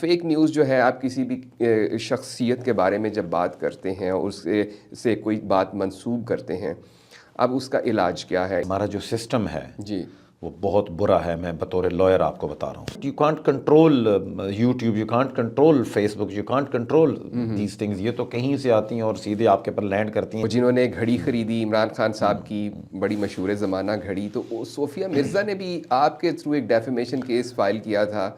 Fake news جو ہے، آپ کسی بھی شخصیت کے بارے میں جب بات کرتے ہیں اور اس سے کوئی بات منسوب کرتے ہیں، اب اس کا علاج کیا ہے؟ ہمارا جو سسٹم ہے جی وہ بہت برا ہے. میں بطور لائر آپ کو بتا رہا ہوں. You can't control YouTube, you can't control Facebook, you can't control these things. یہ تو کہیں سے آتی ہیں اور سیدھے آپ کے پر لینڈ کرتی ہیں. جنہوں نے گھڑی خریدی عمران خان صاحب کی، بڑی مشہور زمانہ گھڑی، تو صوفیہ مرزا نے بھی آپ کے تھرو ایک ڈیفیمیشن کیس فائل کیا تھا.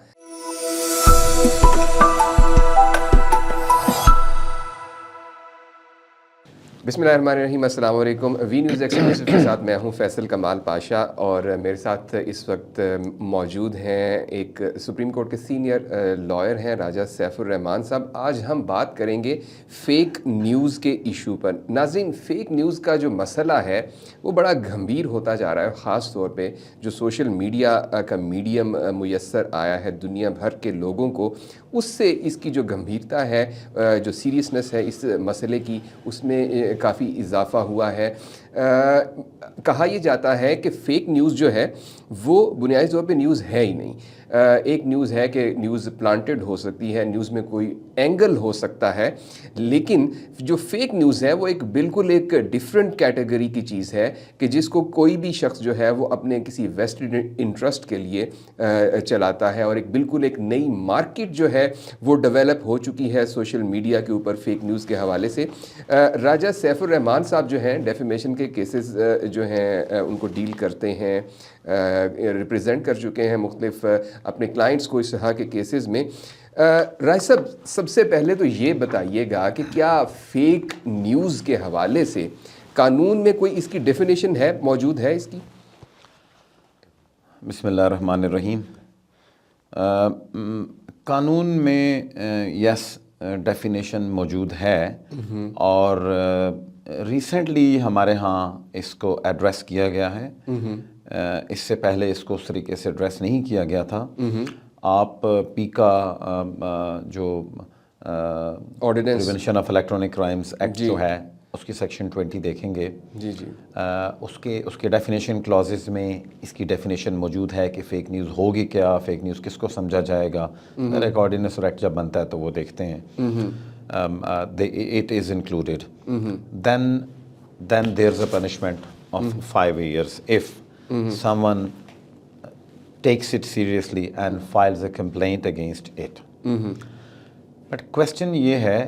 بسم اللہ الرحمن الرحیم. السلام علیکم. وی نیوز ایکسکلوسیو کے ساتھ میں ہوں فیصل کمال پاشا، اور میرے ساتھ اس وقت موجود ہیں ایک سپریم کورٹ کے سینئر لائر ہیں راجہ سیف الرحمان صاحب. آج ہم بات کریں گے فیک نیوز کے ایشو پر. ناظرین، فیک نیوز کا جو مسئلہ ہے وہ بڑا گھمبیر ہوتا جا رہا ہے، خاص طور پہ جو سوشل میڈیا کا میڈیم میسر آیا ہے دنیا بھر کے لوگوں کو، اس سے اس کی جو گمبھیرتا ہے، جو سیریسنس ہے اس مسئلے کی، اس میں کافی اضافہ ہوا ہے. کہا یہ جاتا ہے کہ فیک نیوز جو ہے وہ بنیادی طور پہ نیوز ہے ہی نہیں. ایک نیوز ہے کہ نیوز پلانٹڈ ہو سکتی ہے، نیوز میں کوئی اینگل ہو سکتا ہے، لیکن جو فیک نیوز ہے وہ ایک بالکل ایک ڈیفرنٹ کیٹیگری کی چیز ہے کہ جس کو کوئی بھی شخص جو ہے وہ اپنے کسی ویسٹڈ انٹرسٹ کے لیے چلاتا ہے، اور ایک بالکل ایک نئی مارکیٹ جو ہے وہ ڈیولپ ہو چکی ہے سوشل میڈیا کے اوپر فیک نیوز کے حوالے سے. راجہ سیف الرحمان صاحب جو ہیں ڈیفیمیشن کے کیسز جو ہیں ان کو ڈیل کرتے ہیں، ریپریزنٹ کر چکے ہیں مختلف اپنے کلائنٹس کو اس طرح کے کیسز میں. رائے صاحب، سب سے پہلے تو یہ بتائیے گا کہ کیا فیک نیوز کے حوالے سے قانون میں کوئی اس کی ڈیفینیشن ہے، موجود ہے اس کی؟ بسم اللہ الرحمن الرحیم. قانون میں یس ڈیفینیشن موجود ہے، اور ریسنٹلی ہمارے ہاں اس کو ایڈریس کیا گیا ہے. اس سے پہلے اس کو اس طریقے سے ایڈریس نہیں کیا گیا تھا. آپ پیکا جو prevention of electronic crimes act جو ہے اس کی سیکشن 20 دیکھیں گے. جی جی اس کے ڈیفینیشن کلازز میں اس کی ڈیفینیشن موجود ہے کہ فیک نیوز ہوگی کیا، فیک نیوز کس کو سمجھا جائے گا. ایک آرڈیننس ایکٹ جب بنتا ہے تو وہ دیکھتے ہیں. it is included. Then there's a punishment of 5 years if someone takes it seriously and files a complaint against it. But question یہ ہے،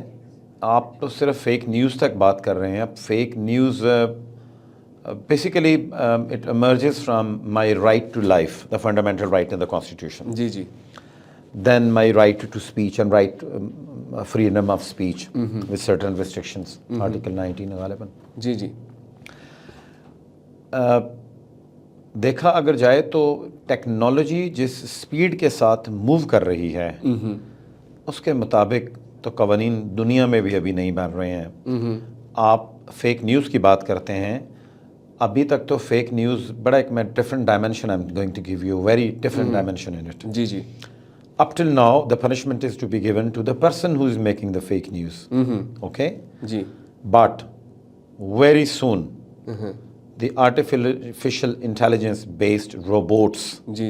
آپ تو صرف فیک نیوز تک بات کر رہے ہیں. اب fake news basically it emerges from my right to life, the fundamental right in the constitution. جی جی Then my right to speech and right freedom of speech with certain restrictions, article 19 غالباً. جی جی دیکھا اگر جائے تو ٹیکنالوجی جس speed کے ساتھ موو کر رہی ہے اس کے مطابق تو قوانین دنیا میں بھی ابھی نہیں بن رہے ہیں. آپ فیک نیوز کی بات کرتے ہیں، ابھی تک تو فیک نیوز بڑا ایک میں different dimension I am going to give you very different dimension in it. جی جی Up till now, the punishment is to be given to the person who is making the fake news. Okay? جی But very soon, the artificial intelligence-based robots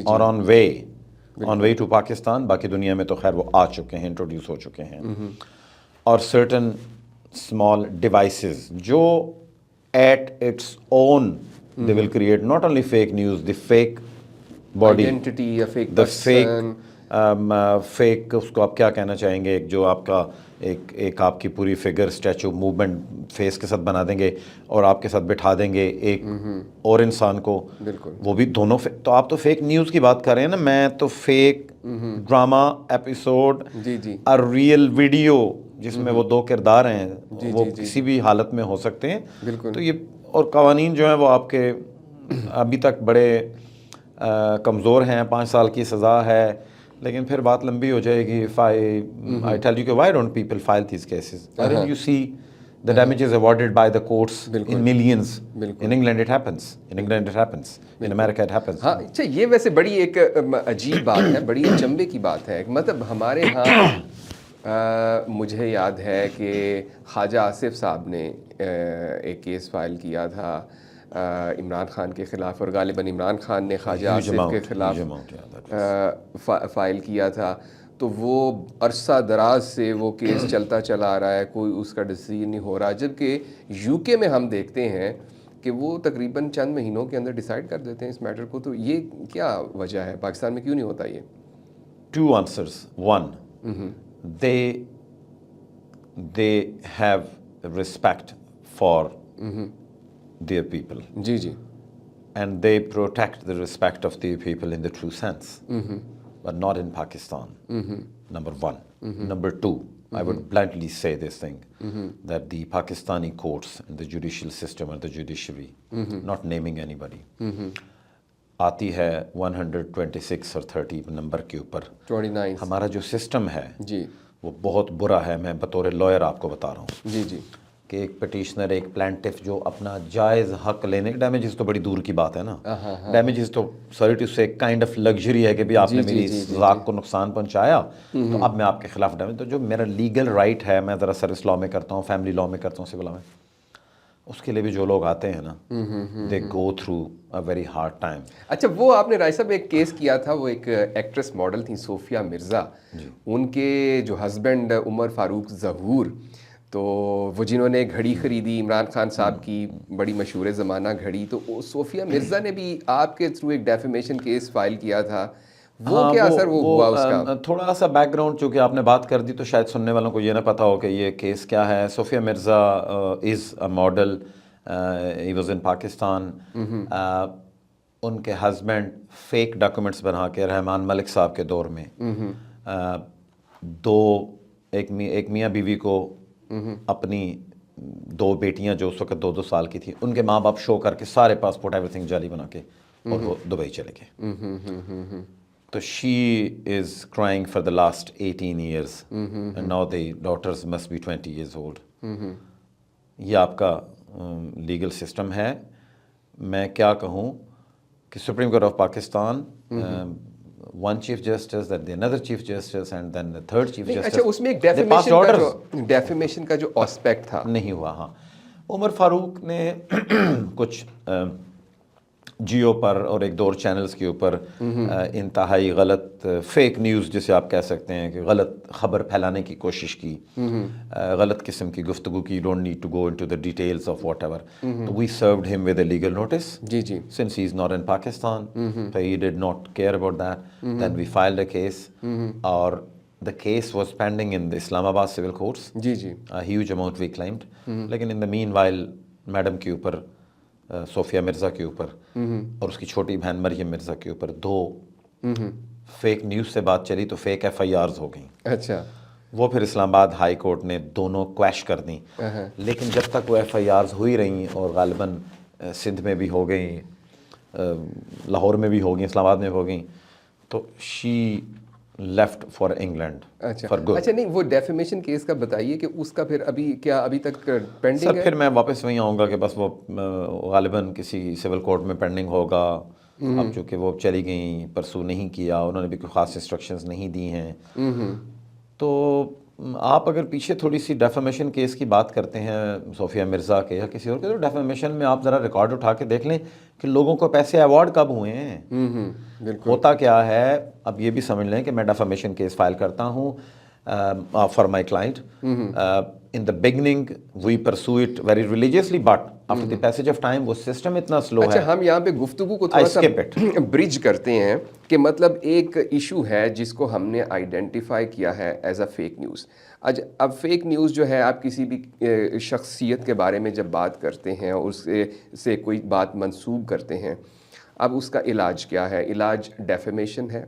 are on way to Pakistan. باقی دنیا میں تو خیر وہ آ چکے ہیں، introduce ہو چکے ہیں. اور certain small devices جو at its own they will create not only fake news, the fake body, identity یا fake the person. فیک اس کو آپ کیا کہنا چاہیں گے، ایک جو آپ کا ایک آپ کی پوری فگر اسٹیچو موومنٹ فیس کے ساتھ بنا دیں گے اور آپ کے ساتھ بٹھا دیں گے ایک اور انسان کو. بالکل وہ بھی دونوں تو آپ تو فیک نیوز کی بات کر رہے ہیں نا. میں تو فیک ڈرامہ ایپیسوڈ، جی جی ریئل ویڈیو جس میں وہ دو کردار ہیں وہ کسی بھی حالت میں ہو سکتے ہیں. بالکل. تو یہ اور قوانین جو ہیں وہ آپ کے ابھی تک بڑے کمزور ہیں. 5 سال کی سزا ہے، لیکن پھر بات لمبی ہو جائے گی. I tell you why don't people file these cases? Why don't you see the damages awarded by the courts in millions? In England it happens. In America it happens. ہاں اچھا، یہ ویسے بڑی ایک عجیب بات ہے، بڑی چنبے کی بات ہے. مطلب ہمارے ہاں مجھے یاد ہے کہ خواجہ آصف صاحب نے ایک کیس فائل کیا تھا عمران خان کے خلاف، اور غالباً عمران خان نے خواجہ آصف کے خلاف فائل کیا تھا. تو وہ عرصہ دراز سے وہ کیس چلتا چلا آ رہا ہے, کوئی اس کا ڈیسیژن نہیں ہو رہا, جبکہ یو کے میں ہم دیکھتے ہیں کہ وہ تقریباً چند مہینوں کے اندر ڈیسائیڈ کر دیتے ہیں اس میٹر کو. تو یہ کیا وجہ ہے, پاکستان میں کیوں نہیں ہوتا یہ؟ 2 answers. One, they have respect for their people. G G. And they protect the respect of their people in the true sense. But not in Pakistan. Number one. Number two, I would bluntly say this thing, that the Pakistani courts and the judicial system or the judiciary, not naming anybody, آتی ہے 126 اور 30 number کے اوپر. 29. ہمارا جو system ہے جی وہ بہت برا ہے. میں بطور لائر آپ کو بتا رہا ہوں جی جی کہ ایک پٹیشنر, ایک پلانٹف جو اپنا جائز حق لینے, ڈیمیجز تو بڑی دور کی بات ہے نا, ڈیمیجز تو سوری ٹو سے کائنڈ آف لگژری ہے کہ بھی آپ نے میری ذات کو نقصان پہنچایا تو اب میں آپ کے خلاف ڈیمیج. تو جو میرا لیگل رائٹ ہے, میں ذرا سروس لاء میں کرتا ہوں, فیملی لاء میں کرتا ہوں, سول لاء میں, اس کے لیے بھی جو لوگ آتے ہیں نا, they go through a very hard time. اچھا, وہ آپ نے رائے صاحب ایک کیس کیا تھا, وہ ایک ایکٹریس ماڈل تھیں صوفیہ مرزا, ان کے جو ہسبینڈ عمر فاروق ظہور, تو وہ جنہوں نے گھڑی خریدی عمران خان صاحب کی, بڑی مشہور زمانہ گھڑی, تو صوفیہ مرزا نے بھی آپ کے تھرو ایک ڈیفیمیشن کیس فائل کیا تھا. وہ کیا اثر وہ ہوا اس کا؟ تھوڑا سا بیک گراؤنڈ چونکہ آپ نے بات کر دی تو شاید سننے والوں کو یہ نہ پتا ہو کہ یہ کیس کیا ہے. Sofia Mirza is a model, he was in Pakistan. ان کے ہسبینڈ فیک ڈاکومنٹس بنا کے رحمان ملک صاحب کے دور میں ایک میاں بیوی کو اپنی 2 بیٹیاں جو اس وقت 2 سال کی تھی, ان کے ماں باپ شو کر کے سارے پاسپورٹ ایوری تھنگ جعلی بنا کے اور وہ دبئی چلے گئے. تو she is crying for the last 18 years and now the daughters must be 20 years old. یہ آپ کا لیگل سسٹم ہے. میں کیا کہوں کہ supreme court of Pakistan, one chief justice, then the another chief justice, and then the third chief justice. اچھا, اس میں ایک ڈیفیمیشن کا جو آسپیکٹ تھا نہیں ہوا. ہاں, عمر فاروق نے کچھ جیو پر اور 1-2 چینلز کے اوپر انتہائی غلط فیک نیوز جسے آپ کہہ سکتے ہیں کہ غلط خبر پھیلانے کی کوشش کی, غلط قسم کی گفتگو کی. Don't need to go into the details of whatever. We served them with a legal notice. جی جی. Since he is not in Pakistan, so he did not care about that. Then we filed a case, or the case was pending in the Islamabad civil courts. جی جی. A huge amount we claimed. لیکن in the meanwhile madam کے اوپر, صوفیہ مرزا کے اوپر اور اس کی چھوٹی بہن مریم مرزا کے اوپر 2 فیک نیوز سے بات چلی تو فیک FIRs ہو گئیں. اچھا. وہ پھر اسلام آباد ہائی کورٹ نے دونوں کویش کر دیں. لیکن جب تک وہ FIRs ہوئی رہیں اور غالباً سندھ میں بھی ہو گئیں, لاہور میں بھی ہو گئیں, اسلام آباد میں ہو گئیں, تو she left for England for good. اچھا, نہیں وہ ڈیفیمیشن کیس کا بتائیے کہ اس کا پھر ابھی تک پینڈنگ ہے؟ سر پھر میں واپس وہیں آؤں گا کہ بس وہ غالباً کسی سول کورٹ میں پینڈنگ ہوگا. اب چونکہ وہ چلی گئیں, پرسو نہیں کیا, انہوں نے بھی کوئی خاص انسٹرکشنز نہیں دی ہیں. تو آپ اگر پیچھے تھوڑی سی ڈیفیمیشن کیس کی بات کرتے ہیں صوفیہ مرزا کے یا کسی اور کے, تو ڈیفیمیشن میں آپ ذرا ریکارڈ اٹھا کے دیکھ لیں کہ لوگوں کو پیسے ایوارڈ کب ہوئے ہیں. ہوتا کیا ہے, اب یہ بھی سمجھ لیں کہ میں ڈیفیمیشن کیس فائل کرتا ہوں for my client. In the beginning we pursue it very religiously, but after the passage of time وہ سسٹم اتنا سلو ہے. اچھا, ہم یہاں پہ گفتگو کو تھوڑا سا برج کرتے ہیں کہ مطلب ایک ایشو ہے جس کو ہم نے آئیڈینٹیفائی کیا ہے ایز اے فیک نیوز. اب فیک نیوز جو ہے, آپ کسی بھی شخصیت کے بارے میں جب بات کرتے ہیں اور اس سے کوئی بات منسوب کرتے ہیں, اب اس کا علاج کیا ہے؟ علاج ڈیفیمیشن ہے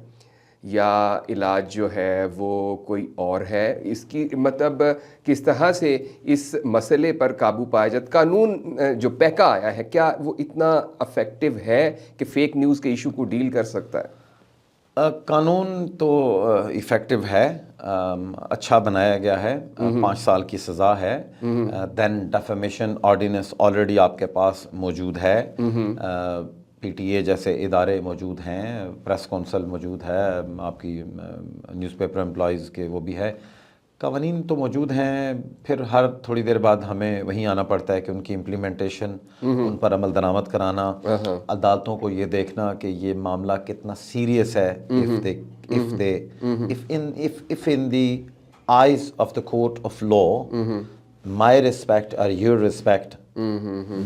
یا علاج جو ہے وہ کوئی اور ہے؟ اس کی مطلب کس طرح سے اس مسئلے پر قابو پایا جاتا؟ قانون جو پیکا آیا ہے کیا وہ اتنا افیکٹو ہے کہ فیک نیوز کے ایشو کو ڈیل کر سکتا ہے؟ قانون تو ایفیکٹو ہے, اچھا بنایا گیا ہے, 5 سال کی سزا ہے. دین ڈیفیمیشن آرڈیننس آلریڈی آپ کے پاس موجود ہے. PTA جیسے ادارے موجود ہیں, پریس کونسل موجود ہے, آپ کی نیوز پیپر امپلائیز کے وہ بھی ہے. قوانین تو موجود ہیں، پھر ہر تھوڑی دیر بعد ہمیں وہیں آنا پڑتا ہے کہ ان کی امپلیمنٹیشن، ان پر عمل درآمد کرانا، عدالتوں کو یہ دیکھنا کہ یہ معاملہ کتنا سیریس ہے. if in the eyes of the court of law my respect or your respect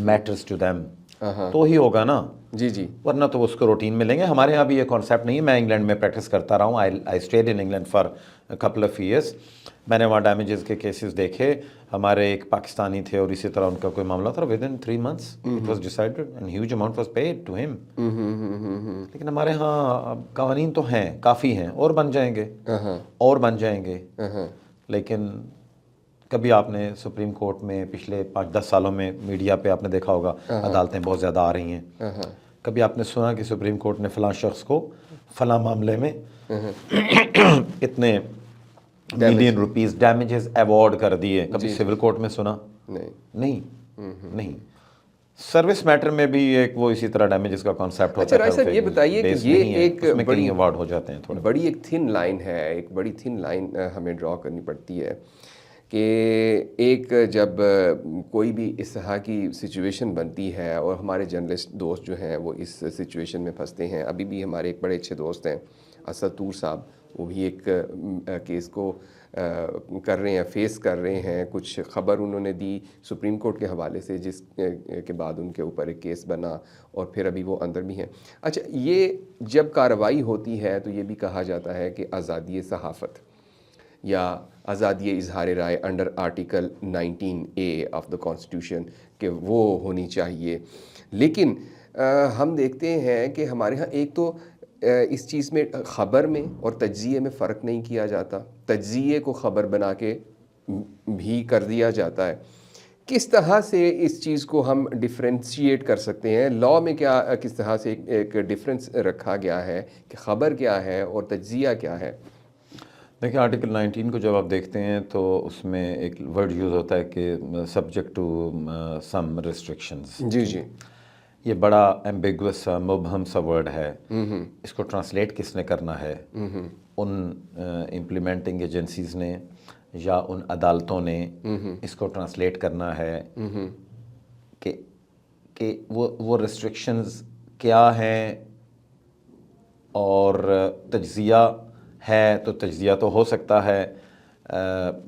matters to them تو ہی ہوگا نا. جی جی. ورنہ تو اس کو روٹین میں لیں گے. ہمارے یہاں بھی یہ کانسیپٹ نہیں ہے. میں انگلینڈ میں پریکٹس کرتا رہا ہوں. I stayed in England for couple of years. میں نے وہاں ڈیمیجز کے کیسز دیکھے. ہمارے ایک پاکستانی تھے اور اسی طرح ان کا کوئی معاملہ تھا. within 3 months it was decided and huge amount was paid to him. لیکن ہمارے ہاں قوانین تو ہیں، کافی ہیں، اور بن جائیں گے اور بن جائیں گے. لیکن کبھی آپ نے سپریم کورٹ میں پچھلے 5-10 سالوں میں میڈیا پہ آپ نے دیکھا ہوگا عدالتیں بہت زیادہ آ رہی ہیں. کبھی آپ نے سنا کہ سپریم کورٹ نے فلاں شخص کو فلاں معاملے میں اتنے ملین روپیز ڈیمیجز ایوارڈ کر دیے؟ کبھی سول کورٹ میں سنا؟ نہیں. سروس میٹر میں بھی ایک وہ اسی طرح ڈیمیجز کا کانسیپٹ ہوتا ہے. اچھا صاحب یہ بتائیے کہ یہ ایک بڑی ایوارڈ ہو جاتے ہیں، تھوڑا بڑی ایک تھن لائن ہے، ایک بڑی تھن لائن ہمیں ڈرا کرنی پڑتی ہے کہ ایک جب کوئی بھی اس طرح کی سچویشن بنتی ہے اور ہمارے جرنلسٹ دوست جو ہیں وہ اس سچویشن میں پھنستے ہیں. ابھی بھی ہمارے ایک بڑے اچھے دوست ہیں اسد طور صاحب، وہ بھی ایک کیس کو کر رہے ہیں، فیس کر رہے ہیں. کچھ خبر انہوں نے دی سپریم کورٹ کے حوالے سے جس کے بعد ان کے اوپر ایک کیس بنا اور پھر ابھی وہ اندر بھی ہیں. اچھا یہ جب کارروائی ہوتی ہے تو یہ بھی کہا جاتا ہے کہ آزادی صحافت یا آزادی اظہار رائے under article 19A of the constitution کہ وہ ہونی چاہیے. لیکن ہم دیکھتے ہیں کہ ہمارے ہاں ایک تو اس چیز میں خبر میں اور تجزیے میں فرق نہیں کیا جاتا. تجزیے کو خبر بنا کے بھی کر دیا جاتا ہے. کس طرح سے اس چیز کو ہم ڈفرینشیٹ کر سکتے ہیں؟ لاء میں کیا کس طرح سے ایک ڈفرینس رکھا گیا ہے کہ خبر کیا ہے اور تجزیہ کیا ہے؟ دیکھیں آرٹیکل 19 کو جب آپ دیکھتے ہیں تو اس میں ایک ورڈ یوز ہوتا ہے کہ سبجیکٹ ٹو سم ریسٹرکشنز. جی. یہ بڑا ایمبیگوس سا مبہم سا ورڈ ہے. اس کو ٹرانسلیٹ کس نے کرنا ہے؟ ان امپلیمنٹنگ ایجنسیز نے یا ان عدالتوں نے اس کو ٹرانسلیٹ کرنا ہے کہ وہ ریسٹرکشنز کیا ہیں. اور تجزیہ ہے تو تجزیہ تو ہو سکتا ہے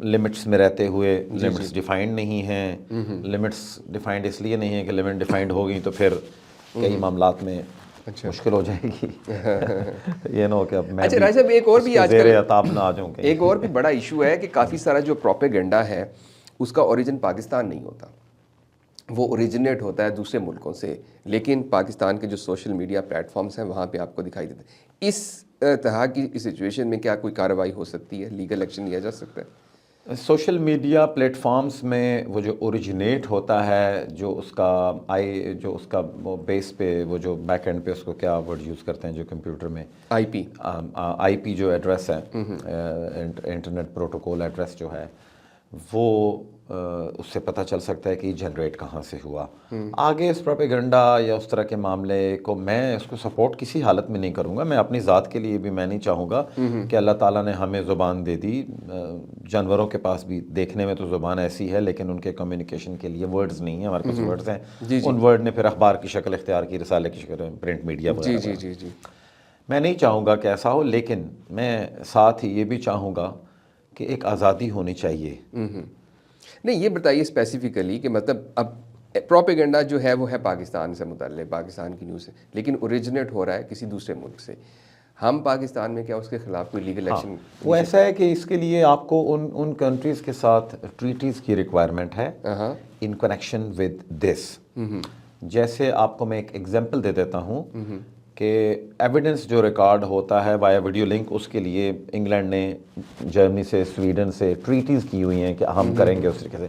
لمٹس میں رہتے ہوئے. لمٹس ڈیفائنڈ نہیں ہیں. لمٹس ڈیفائنڈ اس لیے نہیں ہیں کہ لمٹ ڈیفائنڈ ہو گئی تو پھر کئی معاملات میں مشکل ہو جائے گی. یہ نہ ہو کہ اب میں ایک اور بھی آج زیر عتاب نہ آ جاؤں. ایک اور بھی بڑا ایشو ہے کہ کافی سارا جو پروپیگنڈا ہے اس کا اوریجن پاکستان نہیں ہوتا، وہ اوریجنیٹ ہوتا ہے دوسرے ملکوں سے. لیکن پاکستان کے جو سوشل میڈیا پلیٹ فارمز ہیں وہاں پہ آپ کو دکھائی دیتے ہیں. اس طرح کی سچویشن میں کیا کوئی کارروائی ہو سکتی ہے؟ لیگل ایکشن لیا جا سکتا ہے؟ سوشل میڈیا پلیٹ فارمز میں وہ جو اوریجنیٹ ہوتا ہے، جو اس کا وہ بیس پہ وہ جو بیک اینڈ پہ اس کو کیا ورڈ یوز کرتے ہیں جو کمپیوٹر میں آئی پی جو ایڈریس ہے، انٹرنیٹ پروٹوکول ایڈریس جو ہے، وہ اس سے پتہ چل سکتا ہے کہ یہ جنریٹ کہاں سے ہوا. آگے اس پروپیگنڈا یا اس طرح کے معاملے کو میں اس کو سپورٹ کسی حالت میں نہیں کروں گا. میں اپنی ذات کے لیے بھی میں نہیں چاہوں گا کہ اللہ تعالیٰ نے ہمیں زبان دے دی. جانوروں کے پاس بھی دیکھنے میں تو زبان ایسی ہے لیکن ان کے کمیونیکیشن کے لیے ورڈز نہیں ہیں. ہمارے پاس ورڈز ہیں. ان ورڈ نے پھر اخبار کی شکل اختیار کی، رسالے کی شکل، پرنٹ میڈیا وغیرہ. جی. میں نہیں چاہوں گا کہ ایسا ہو، لیکن میں ساتھ ہی یہ بھی چاہوں گا کہ ایک آزادی ہونی چاہیے. نہیں یہ بتائیے اسپیسیفکلی کہ مطلب اب پروپیگنڈا جو ہے وہ ہے پاکستان سے متعلق، پاکستان کی نیوز سے، لیکن اوریجنیٹ ہو رہا ہے کسی دوسرے ملک سے. ہم پاکستان میں کیا اس کے خلاف کوئی لیگل ایکشن؟ وہ ایسا ہے کہ اس کے لیے آپ کو ان کنٹریز کے ساتھ ٹریٹیز کی ریکوائرمنٹ ہے ان کنیکشن ود دس. جیسے آپ کو میں ایک ایگزامپل دے دیتا ہوں کہ ایویڈنس جو ریکارڈ ہوتا ہے وایا ویڈیو لنک، اس کے لیے انگلینڈ نے جرمنی سے، سویڈن سے ٹریٹیز کی ہوئی ہیں کہ ہم کریں گے اس طریقے سے.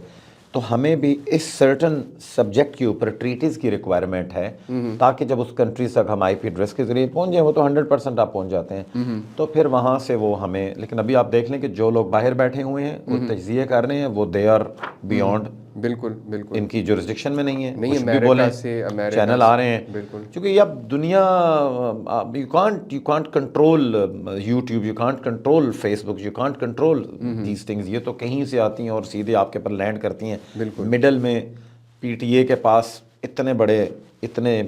تو ہمیں بھی اس سرٹن سبجیکٹ کے اوپر ٹریٹیز کی ریکوائرمنٹ ہے تاکہ جب اس کنٹریز تک ہم آئی پی ایڈریس کے ذریعے پہنچ جائیں، وہ تو 100% آپ پہنچ جاتے ہیں، تو پھر وہاں سے وہ ہمیں. لیکن ابھی آپ دیکھ لیں کہ جو لوگ باہر بیٹھے ہوئے ہیں وہ تجزیے کر رہے ہیں، وہ دے آر بیونڈ بالکل بالکل ان کی جورسڈکشن میں نہیں ہے، نہیں، کچھ بھی امریکہ بولیں، سے چینل آ رہے ہیں. بالکل. کیونکہ اب دنیا you can't control YouTube, you can't control Facebook, you can't control these things. یہ تو کہیں سے آتی ہیں اور سیدھے آپ کے پر لینڈ کرتی ہیں. بالکل. مڈل میں پی ٹی اے کے پاس اتنے بڑے اتنے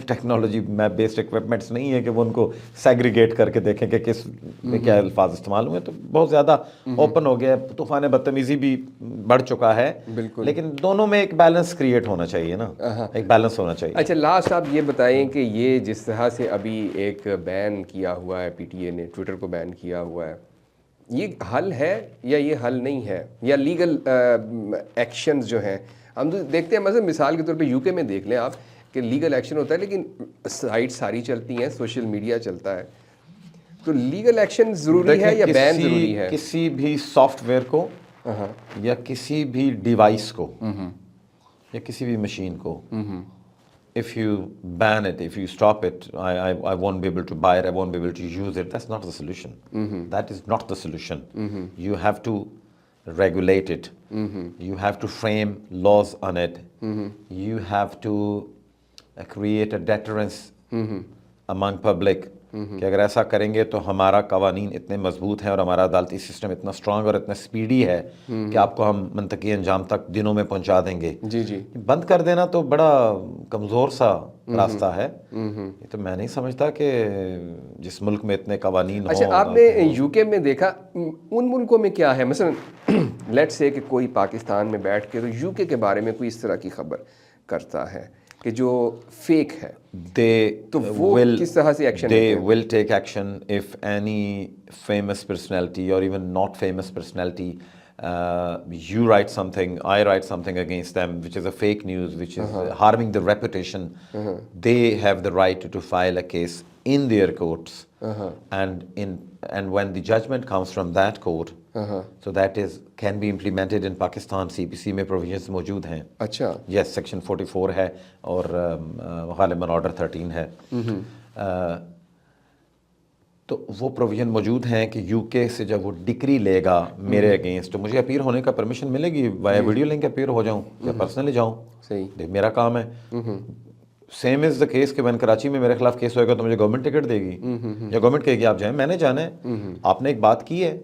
ٹیکنالوجی میں بیسڈ اکوپمنٹس نہیں ہے کہ وہ ان کو سیگریگیٹ کر کے دیکھیں کہ کس میں کیا الفاظ استعمال ہوئے. تو بہت زیادہ اوپن ہو گیا ہے، طوفان بدتمیزی بھی بڑھ چکا ہے. بالکل. لیکن دونوں میں ایک بیلنس کریٹ ہونا چاہیے نا، ایک بیلنس ہونا چاہیے. اچھا لاسٹ آپ یہ بتائیں کہ یہ جس طرح سے ابھی ایک بین کیا ہوا ہے پی ٹی اے نے، ٹویٹر کو بین کیا ہوا ہے، یہ حل ہے یا یہ حل نہیں ہے، یا لیگل ایکشنز جو ہیں ہم تو دیکھتے ہیں، مثلا مثال کے طور پہ یو کے میں دیکھ لیں آپ کہ لیگل ایکشن ہوتا ہے لیکن سائٹ ساری چلتی ہیں، سوشل میڈیا چلتا ہے. تو لیگل ایکشن ضروری ہے یا بین ضروری ہے؟ کسی بھی سافٹ ویئر کو یا کسی بھی ڈیوائس کو یا کسی بھی مشین کو if you ban it, if you stop it, I won't be able to buy it, I won't be able to use it. That's not the solution. That is not the solution. You have to regulate it. You have to frame laws on it. You have to create a deterrence among public. کہ اگر ایسا کریں گے تو ہمارا قوانین اتنے مضبوط ہیں اور ہمارا عدالتی سسٹم اتنا اسٹرانگ اور اتنا سپیڈی ہے کہ آپ کو ہم منطقی انجام تک دنوں میں پہنچا دیں گے. جی جی. بند کر دینا تو بڑا کمزور سا راستہ ہے. یہ تو میں نہیں سمجھتا کہ جس ملک میں اتنے قوانین ہوں. اچھا آپ نے یو کے میں دیکھا ان ملکوں میں کیا ہے، مثلا لیٹ سے کہ کوئی پاکستان میں بیٹھ کے تو یو کے بارے میں کوئی اس طرح کی خبر کرتا ہے کہ جو فیک ہے، تو وہ کس طرح سے action they will take action if any famous personality or even not famous personality you write something, I write something against them which is a fake news, which is harming the reputation. They have the right to file a case in their courts, and when the judgment comes from that court, so that is can be implemented in Pakistan. CPC میں provisions موجود ہیں. اچھا. yes, section 44 ہے اور غالباً order 13 ہے. تو وہ پروویژن موجود ہیں کہ یو کے سے جب وہ ڈکری لے گا میرے اگینسٹ تو مجھے اپیئر ہونے کا پرمیشن ملے گی، وایا ویڈیو لنک اپیئر ہو جاؤں یا پرسنلی جاؤں. صحیح، میرا کام ہے. سیم از دا کیس کہ وین کراچی میں میرے خلاف کیس ہوئے گا تو مجھے گورنمنٹ ٹکٹ دے گی یا گورنمنٹ کہے گی آپ جائیں. میں نے جانا ہے، آپ نے ایک بات کی ہے،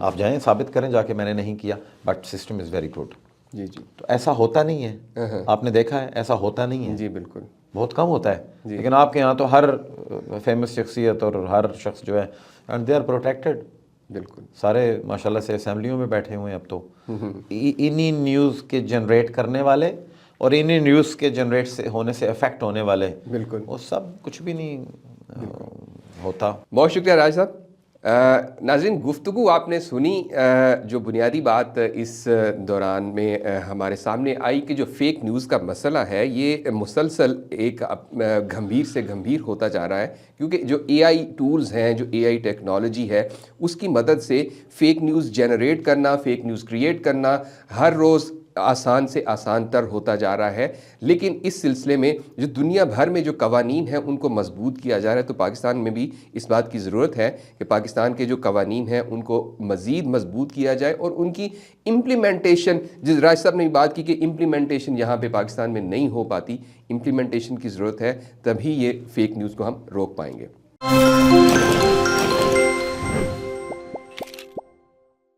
آپ جائیں ثابت کریں جا کے میں نے نہیں کیا. But system is very good. جی جی. تو ایسا ہوتا نہیں ہے، آپ نے دیکھا ہے ایسا ہوتا نہیں ہے. جی بالکل، بہت کم ہوتا ہے. لیکن آپ کے یہاں تو ہر فیمس شخصیت اور ہر شخص جو ہے اینڈ دے آر پروٹیکٹڈ. بالکل. سارے ماشاءاللہ سے اسمبلیوں میں بیٹھے ہوئے ہیں اب تو. انہی نیوز کے جنریٹ کرنے والے اور انہی نیوز کے جنریٹ سے ہونے سے افیکٹ ہونے والے، بالکل، وہ سب کچھ بھی نہیں ہوتا. بہت شکریہ راج صاحب. ناظرین گفتگو آپ نے سنی. جو بنیادی بات اس دوران میں ہمارے سامنے آئی کہ جو فیک نیوز کا مسئلہ ہے یہ مسلسل ایک گھمبیر سے گھمبیر ہوتا جا رہا ہے، کیونکہ جو اے آئی ٹولز ہیں، جو اے آئی ٹیکنالوجی ہے، اس کی مدد سے فیک نیوز جنریٹ کرنا، فیک نیوز کریٹ کرنا ہر روز آسان سے آسان تر ہوتا جا رہا ہے. لیکن اس سلسلے میں جو دنیا بھر میں جو قوانین ہیں ان کو مضبوط کیا جا رہا ہے، تو پاکستان میں بھی اس بات کی ضرورت ہے کہ پاکستان کے جو قوانین ہیں ان کو مزید مضبوط کیا جائے اور ان کی امپلیمنٹیشن، جس راج صاحب نے بھی بات کی کہ امپلیمنٹیشن یہاں پہ پاکستان میں نہیں ہو پاتی، امپلیمنٹیشن کی ضرورت ہے، تبھی یہ فیک نیوز کو ہم روک پائیں گے.